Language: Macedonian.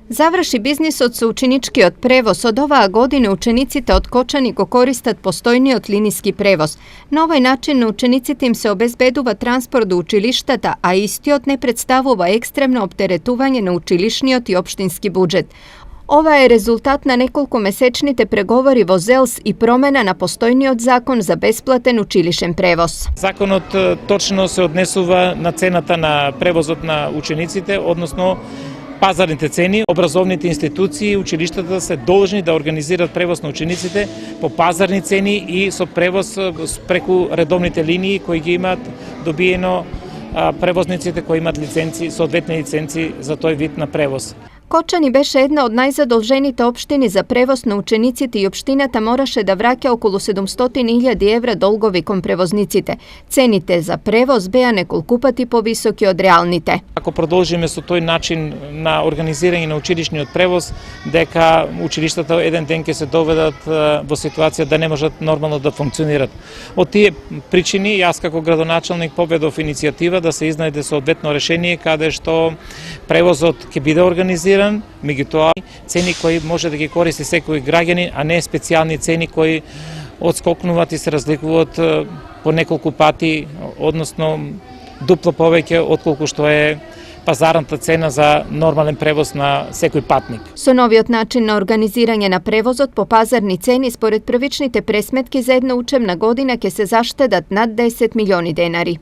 Završi biznis od suučenički od prevoz. Od ova godine učenicite od Kočani go koristat postojni od linijski prevoz. Na ovaj način učenicite im se obezbeduva transport do učilištata, a isti od ne predstavuva ekstremno opteretuvanje na učilišniot i opštinski budžet. Ova je rezultat na nekoliko mesečnite pregovori vo-ZELS i promena na postojni od zakon za besplaten učilišен prevoz. Законот точно се однесува на цената на превозот на учениците, односно пазарните цени. Образовните институции, училиштата се должни да организират превоз на учениците по пазарни цени и со превоз преку редовните линии кои ги имаат добиено превозниците кои имаат лиценци, соодветни лиценци за тој вид на превоз. Kočani beše jedna od najzadolženite opštini za prevoz na učenicite i opštinata moraše da vraća okolo 700.000 evra dolgovikom prevoznicite. Cenite za prevoz beja nekol kupati po visoki od realnite. Ако продолжиме со тој начин на организирање на училишниот превоз, дека училиштата еден ден ќе се доведат во ситуација да не можат нормално да функционират. Од тие причини, јас како градоначалник победов иницијатива да се изнајде соодветно решение каде што превозот ќе биде организиран, меѓутоа цени кои може да ги користи секој граѓанин, а не специјални цени кои одскокнуваат и се разликуваат по неколку пати, односно дупло повеќе отколку што е пазарната цена за нормален превоз на секој патник. Со новиот начин на организирање на превозот по пазарни цени, според првичните пресметки за една учебна година ќе се заштедат над 10 милиони денари.